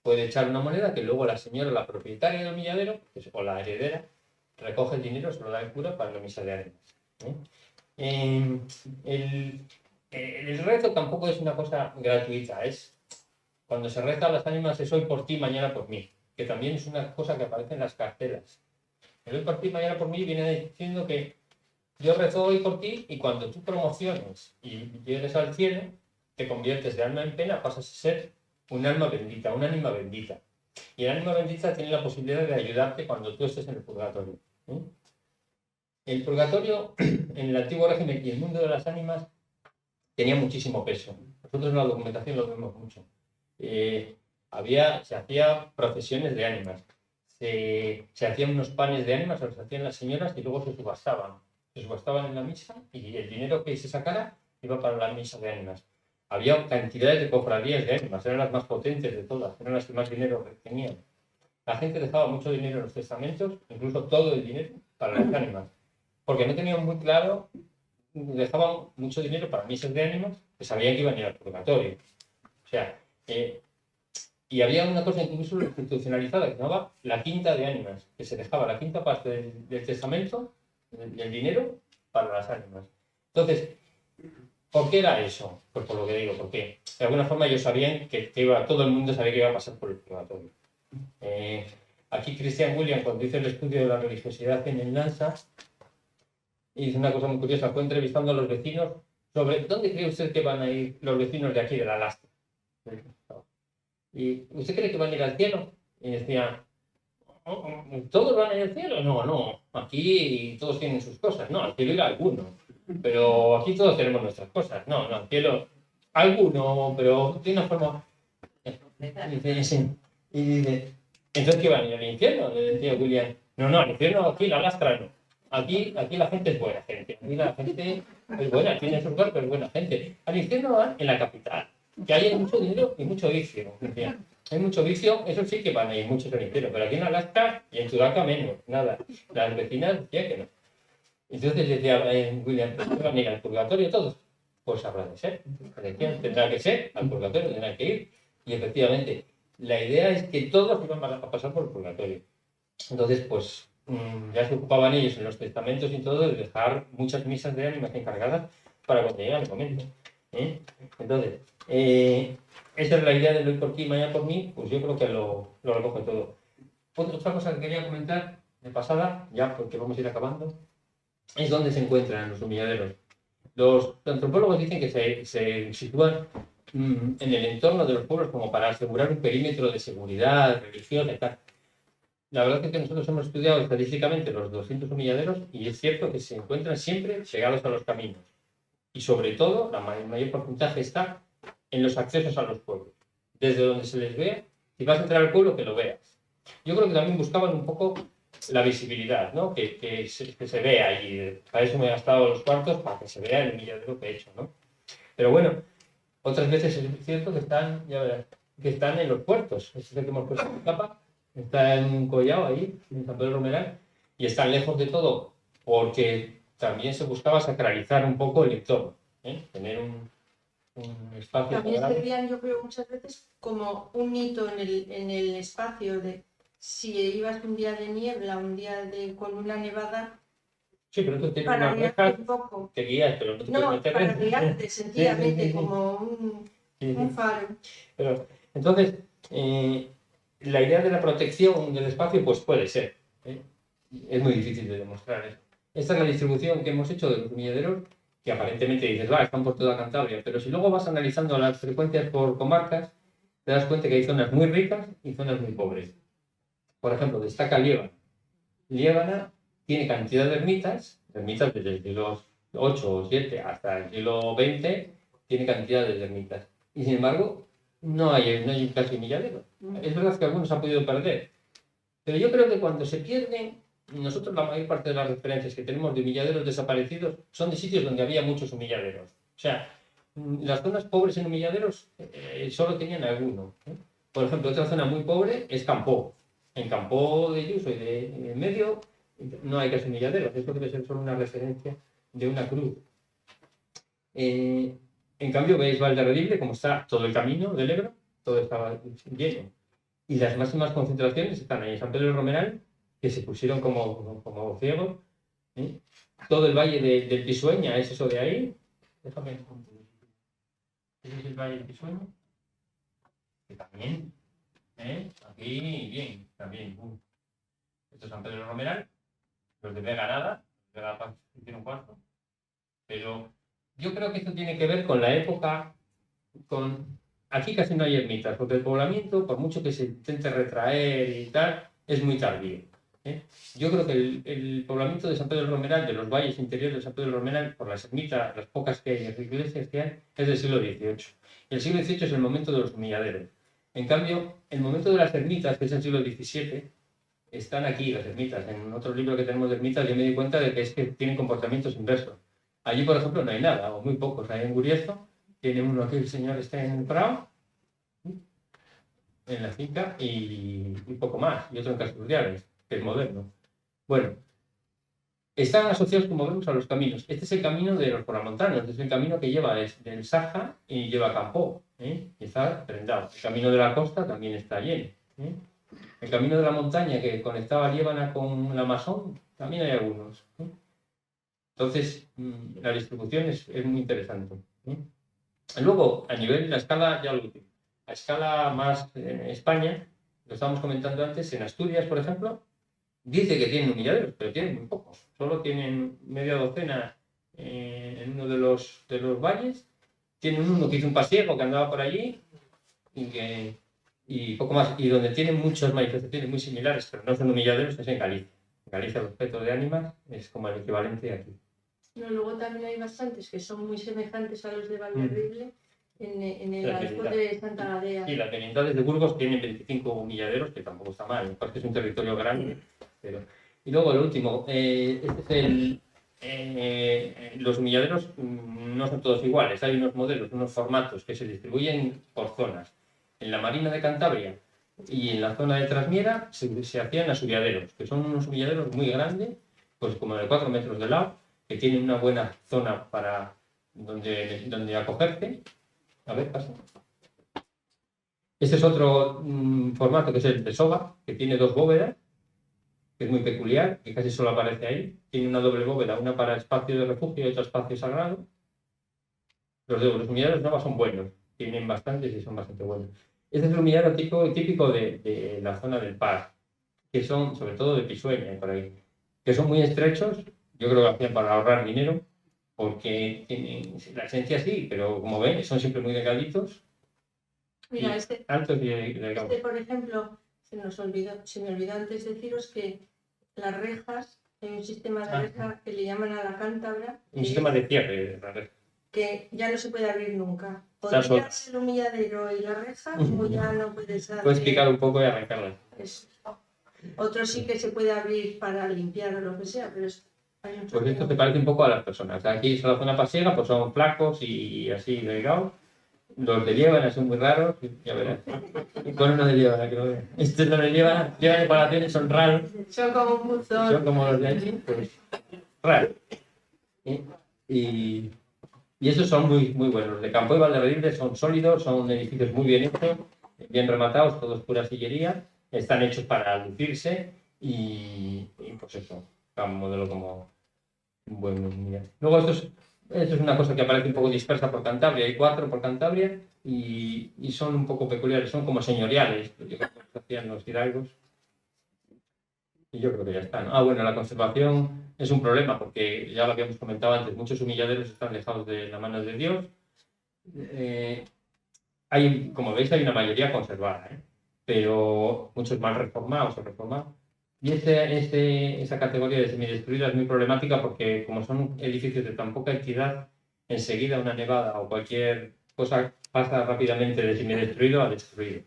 puede echar una moneda que luego la señora, la propietaria del humilladero, o la heredera, recoge el dinero, se lo da el cura para la misa de ánimas. El rezo tampoco es una cosa gratuita, cuando se reza a las ánimas es hoy por ti, mañana por mí, que también es una cosa que aparece en las cartelas. El hoy por ti, mañana por mí viene diciendo que yo rezo hoy por ti y cuando tú promociones y llegues al cielo, te conviertes de alma en pena, pasas a ser un alma bendita, un ánima bendita. Y el ánima bendita tiene la posibilidad de ayudarte cuando tú estés en el purgatorio. El purgatorio, en el antiguo régimen y el mundo de las ánimas, tenía muchísimo peso. Nosotros en la documentación lo vemos mucho. Se hacían procesiones de ánimas. Se hacían unos panes de ánimas, los hacían las señoras y luego se subastaban. Se subastaban en la misa y el dinero que se sacara iba para la misa de ánimas. Había cantidades de cofradías de ánimas, eran las más potentes de todas, eran las que más dinero tenían. La gente dejaba mucho dinero en los testamentos, incluso todo el dinero para las ánimas, porque no tenían muy claro, dejaban mucho dinero para misas de ánimas que sabían que iban a ir al purgatorio. O sea, y había una cosa incluso institucionalizada que se llamaba la quinta de ánimas, que se dejaba la quinta parte del testamento, del dinero, para las ánimas. Entonces, ¿por qué era eso? Pues por lo que digo, porque de alguna forma ellos sabían que todo el mundo sabía que iba a pasar por el purgatorio. Aquí Christian William, cuando hizo el estudio de la religiosidad en el NASA, hizo una cosa muy curiosa, fue entrevistando a los vecinos sobre ¿dónde cree usted que van a ir los vecinos de aquí, de la Lastra? ¿Y usted cree que van a ir al cielo? Y decía, ¿todos van a ir al cielo? No, aquí todos tienen sus cosas. No, al cielo irá alguno, pero aquí todos tenemos nuestras cosas. No, al cielo alguno, pero tiene una forma... Y dice, ¿entonces qué van a ir al infierno? Le decía William, no, al infierno aquí la Lastra no. Aquí la gente es buena gente. Aquí la gente es buena, tiene sus cosas, pero es buena gente. Al infierno van en la capital, que ahí hay mucho dinero y mucho vicio. Decía, hay mucho vicio, eso sí que van a ir muchos al infierno, pero aquí en Alaska y en Sudaca menos, nada. Las vecinas decían que no. Entonces decía William, ¿van a ir al purgatorio todos? Pues habrá de ser. Decían, tendrá que ser, al purgatorio tendrán que ir. Y efectivamente, la idea es que todos iban a pasar por el purgatorio. Entonces, pues ya se ocupaban ellos en los testamentos y todo de dejar muchas misas de ánimas encargadas para cuando llegara el momento. Entonces, esa es la idea de hoy por ti y mañana por mí, pues yo creo que lo recoge todo. Otra cosa que quería comentar de pasada, ya porque vamos a ir acabando, es dónde se encuentran los humilladeros. Los antropólogos dicen que se sitúan en el entorno de los pueblos como para asegurar un perímetro de seguridad religiosa y tal. La verdad es que nosotros hemos estudiado estadísticamente los 200 humilladeros y es cierto que se encuentran siempre pegados a los caminos. Y sobre todo, el mayor porcentaje está en los accesos a los pueblos. Desde donde se les vea, si vas a entrar al pueblo, que lo veas. Yo creo que también buscaban un poco la visibilidad, ¿no? Que se vea allí. Para eso me he gastado los cuartos, para que se vea el humilladero que he hecho, ¿no? Pero bueno, otras veces es cierto que están, ya verás, que están en los puertos. Este es el que hemos puesto en capa. Está en un collado ahí, en San Pedro Romeral, y están lejos de todo, porque también se buscaba sacralizar un poco el entorno, tener un espacio. También servían, yo creo, muchas veces como un hito en el espacio de si ibas un día de niebla, un día con una nevada. Sí, pero tú tienes para unas rejas un poco. que guías, pero no te No, puedes meter. para guiarte, sencillamente, Sí. como un faro. Pero, entonces, la idea de la protección del espacio, pues puede ser. Es muy difícil de demostrar eso. Esta es la distribución que hemos hecho de los humilladeros, que aparentemente dices, están por toda Cantabria, pero si luego vas analizando las frecuencias por comarcas, te das cuenta que hay zonas muy ricas y zonas muy pobres. Por ejemplo, destaca Liébana. Liébana tiene cantidad de ermitas desde el siglo VIII o VII hasta el siglo XX, tiene cantidad de ermitas. Y sin embargo, no hay casi humilladero. Es verdad que algunos han podido perder, pero yo creo que cuando se pierden, nosotros la mayor parte de las referencias que tenemos de humilladeros desaparecidos son de sitios donde había muchos humilladeros. O sea, las zonas pobres en humilladeros solo tenían alguno. Por ejemplo, otra zona muy pobre es Campó. En Campó de Yuso y de Medio no hay casi humilladeros. Esto debe ser solo una referencia de una cruz. En cambio, veis Valderredible, como está todo el camino del Ebro, todo estaba lleno. Y las máximas concentraciones están ahí en San Pedro Romeral, que se pusieron como ciegos. Todo el valle del Pisueña es eso de ahí. Déjame. ¿Ese es el valle del Pisueña? Que también. Aquí, bien, también. Esto es San Pedro Romeral. Los de Vega nada. Vega Paz tiene un cuarto. Pero yo creo que esto tiene que ver con la época. Aquí casi no hay ermitas, porque el poblamiento, por mucho que se intente retraer y tal, es muy tardío. Yo creo que el poblamiento de San Pedro Romeral, de los valles interiores de San Pedro Romeral, por las ermitas, las pocas que hay, las iglesias que hay, es del siglo XVIII. Y el siglo XVIII es el momento de los humilladeros. En cambio, el momento de las ermitas, que es el siglo XVII, están aquí las ermitas. En otro libro que tenemos de ermitas yo me di cuenta de que es que tienen comportamientos inversos. Allí, por ejemplo, no hay nada, o muy pocos. Hay en Guriezo, tiene uno aquí, el señor está en el Prado, en la finca, y poco más. Y otro en Casturriales, que es moderno. Bueno, están asociados, como vemos, a los caminos. Este es el camino de los porlamontanos, este es el camino que lleva desde el Saja y lleva a Campó. Está prendado. El camino de la costa también está lleno. El camino de la montaña que conectaba Liébana con la Masón, también hay algunos. Entonces, la distribución es muy interesante. Luego, a nivel de la escala, ya lo último. A escala más España, lo estábamos comentando antes, en Asturias, por ejemplo, dice que tienen humilladeros, pero tienen muy pocos. Solo tienen media docena en uno de los valles. Tienen uno que hizo un pasiego que andaba por allí y poco más. Y donde tienen muchas manifestaciones muy similares, pero no son humilladeros, es en Galicia. En Galicia los petos de ánimas es como el equivalente aquí. No, luego también hay bastantes que son muy semejantes a los de Valderredible en el arco de Santa Gadea. Sí, las Merindades de Burgos tienen 25 humilladeros, que tampoco está mal, me parece que es un territorio grande. Pero... Y luego lo último, los humilladeros no son todos iguales, hay unos modelos, unos formatos que se distribuyen por zonas. En la Marina de Cantabria y en la zona de Trasmiera se hacían asubiaderos, que son unos humilladeros muy grandes, pues como de 4 metros de lado, que tienen una buena zona para donde acogerte. A ver, pasa. Este es otro formato que es el de soga, que tiene 2 bóvedas, que es muy peculiar, que casi solo aparece ahí. Tiene una doble bóveda, una para espacio de refugio y otra espacio sagrado. Los humilladeros nuevos son buenos, tienen bastantes y son bastante buenos. Este es el humilladero típico de la zona del Par, que son sobre todo de Pisueña y por ahí, que son muy estrechos. Yo creo que lo hacían para ahorrar dinero, porque tienen la esencia sí, pero como ven, son siempre muy delgaditos. Mira, Altos y delgados. por ejemplo, se me olvidó antes deciros que las rejas, hay un sistema de reja que le llaman a la cántabra. Un sistema de cierre de la reja. Que ya no se puede abrir nunca. Está sola. Podrías el humilladero y la reja, o ya no puedes hacer. Puedes picar un poco y arrancarla. Otro sí que se puede abrir para limpiar o lo que sea, pero hay mucho Pues esto que- te parece un poco a las personas. Aquí es la zona pasiega, pues son flacos y así delgados. Los de Liébana son muy raros, ya verás. Y con uno de Liébana, que lo vean. Estos los de Liébana, llevan separaciones, son raros. Son como un buzón. Son como los de allí, pues raros. Y esos son muy, muy buenos. Los de Campo y Valderredible son sólidos, son edificios muy bien hechos, bien rematados, todos pura sillería. Están hechos para lucirse y pues eso, un modelo como un buen día. Luego esto es una cosa que aparece un poco dispersa por Cantabria, hay 4 por Cantabria y son un poco peculiares, son como señoriales, yo creo que los hacían los hidalgos. Y yo creo que ya está, ¿no? Bueno, la conservación es un problema porque ya lo habíamos comentado antes, muchos humilladeros están alejados de la mano de Dios. Como veis, hay una mayoría conservada, pero muchos mal reformados o reformados. Y esa categoría de semidestruida es muy problemática porque como son edificios de tan poca entidad, enseguida una nevada o cualquier cosa pasa rápidamente de semidestruido a destruido.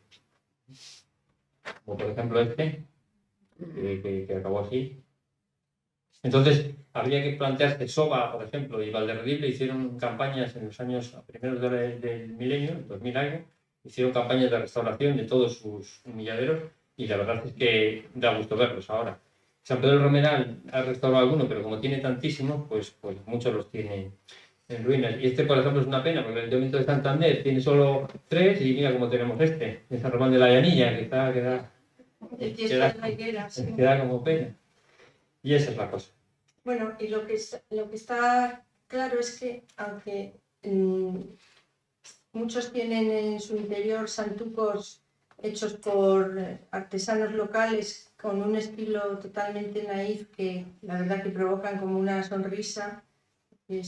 Como por ejemplo este, que acabó así. Entonces, habría que plantearse Soba, por ejemplo, y Valderredible hicieron campañas en los años primeros del milenio, el 2000 algo, hicieron campañas de restauración de todos sus humilladeros y la verdad es que da gusto verlos ahora. San Pedro del Romeral ha restaurado alguno, pero como tiene tantísimos, pues muchos los tiene en ruinas. Y este, por ejemplo, es una pena, porque el Ayuntamiento de Santander tiene solo 3 y mira cómo tenemos este, de San Román de la Llanilla, que queda como pena. Y esa es la cosa. Bueno, y lo que está claro es que, aunque muchos tienen en su interior santucos hechos por artesanos locales con un estilo totalmente naif que la verdad que provocan como una sonrisa, que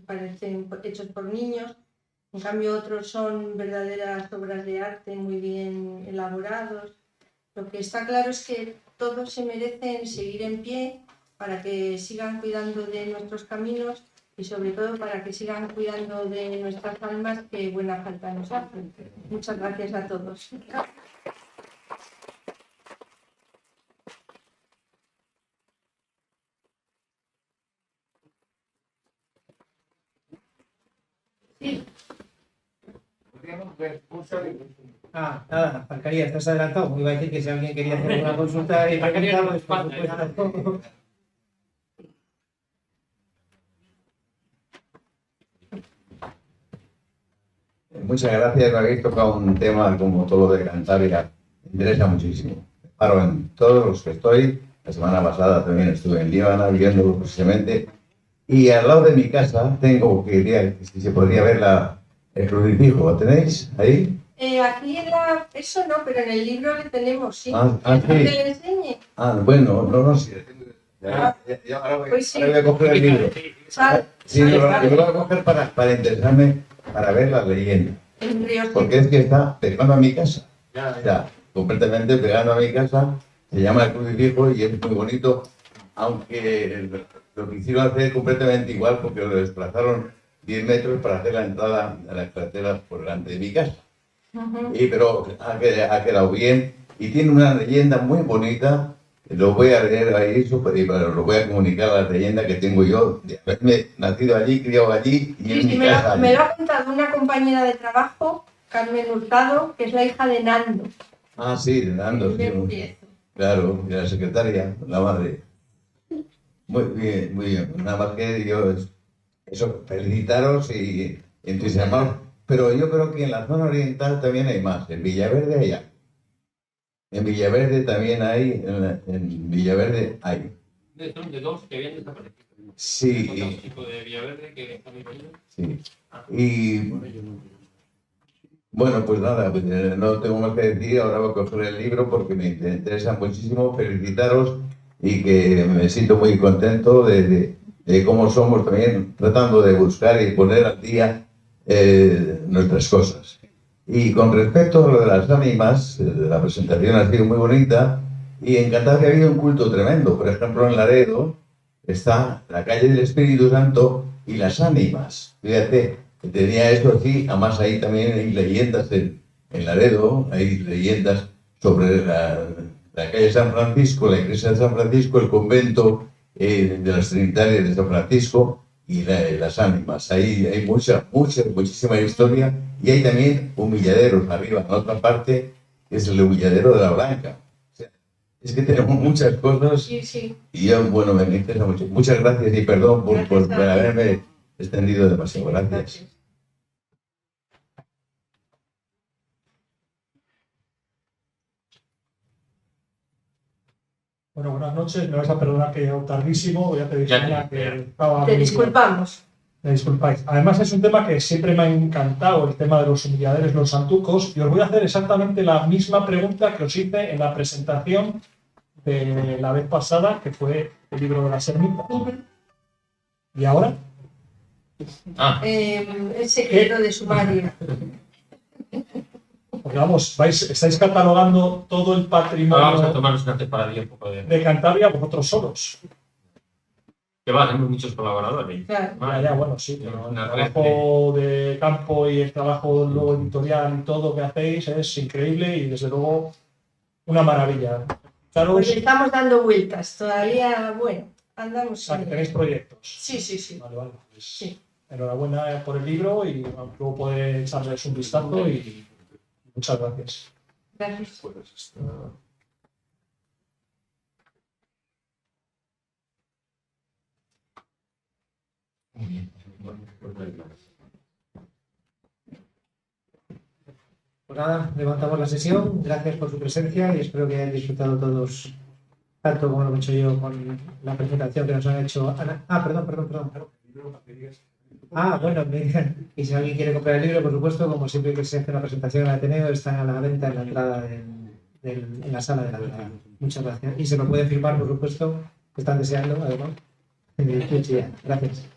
parecen hechos por niños, en cambio otros son verdaderas obras de arte muy bien elaborados. Lo que está claro es que todos se merecen seguir en pie para que sigan cuidando de nuestros caminos y sobre todo para que sigan cuidando de nuestras almas, que buena falta nos hacen. Muchas gracias a todos. Sí. Nada, Falcaría, estás adelantado. Iba a decir que si alguien quería hacer una consulta y preguntar, pues por supuesto. Muchas gracias, me habéis tocado un tema como todo lo de Cantabria, me interesa muchísimo. Paro en todos los que estoy, la semana pasada también estuve en Líbana viéndolo precisamente, y al lado de mi casa tengo, que diría, si se podría ver el crucifijo, ¿lo tenéis ahí? Aquí eso no, pero en el libro le tenemos, sí. Sí. ¿Que le enseñe? Bueno, no sé. Ahora voy a coger el libro. Sí, lo voy a coger para interesarme, para ver la leyenda. Porque es que está pegando a mi casa. Está completamente pegando a mi casa. Se llama el crucifijo y es muy bonito, aunque lo quisieron hacer completamente igual porque lo desplazaron 10 metros para hacer la entrada a las carreteras por delante de mi casa. Pero ha quedado bien y tiene una leyenda muy bonita. Lo voy a leer ahí, pero lo voy a comunicar la leyenda que tengo yo de haberme nacido allí, criado allí y en mi casa. Me lo ha contado una compañera de trabajo, Carmen Hurtado, que es la hija de Nando. Sí, de Nando. Sí. Claro, de la secretaria, la madre. Muy bien, muy bien. Nada más que yo, eso, felicitaros y entusiasmaros. Pero yo creo que en la zona oriental también hay más. En Villaverde hay. En Villaverde también hay. En Villaverde hay. de dos que habían desaparecido. Sí. Un chico de Villaverde que está muy bonito. Sí. Y bueno, pues nada, no tengo más que decir. Ahora voy a coger el libro porque me interesa muchísimo. Felicitaros y que me siento muy contento de cómo somos también tratando de buscar y poner al día nuestras cosas. Y con respecto a lo de las ánimas, la presentación ha sido muy bonita y encantado que ha habido un culto tremendo. Por ejemplo, en Laredo está la calle del Espíritu Santo y las ánimas. Fíjate, que tenía esto aquí, además ahí también hay leyendas en Laredo, hay leyendas sobre la calle de San Francisco, la iglesia de San Francisco, el convento de las Trinitarias de San Francisco y las ánimas. Ahí hay muchísima historia y hay también humilladeros arriba, en otra parte, que es el humilladero de la Blanca. O sea, es que tenemos muchas cosas. Sí, sí. Y yo, bueno, me interesa mucho. Muchas gracias y perdón por haberme extendido demasiado. Gracias. Bueno, buenas noches. Me vais a perdonar que he llegado tardísimo. Voy a pedir que estaba... Te disculpamos. Me disculpáis. Además es un tema que siempre me ha encantado, el tema de los humilladeros, los santucos, y os voy a hacer exactamente la misma pregunta que os hice en la presentación de la vez pasada, que fue el libro de las ermitas. ¿Y ahora? El secreto de sumario. Porque vamos, estáis catalogando todo el patrimonio vamos a tomarnos una temporada un poco de Cantabria vosotros solos. Que va, tenemos muchos colaboradores. Claro. Ya, bueno, sí, pero el trabajo de campo y el trabajo luego editorial y todo que hacéis es increíble y desde luego una maravilla. Claro, pues estamos dando vueltas, todavía, bueno, andamos. O sea, que tenéis proyectos. Sí. Vale, pues sí. Enhorabuena por el libro y luego podéis echarles un vistazo y muchas gracias. Gracias. Muy bien. Pues nada, levantamos la sesión. Gracias por su presencia y espero que hayan disfrutado todos, tanto como lo he hecho yo con la presentación que nos han hecho. Ana. Perdón. Bueno, y si alguien quiere comprar el libro, por supuesto, como siempre que se hace una presentación en el Ateneo, está a la venta en la entrada en la sala de la verdad. Muchas gracias. Y se lo pueden firmar, por supuesto, que están deseando, además. Gracias.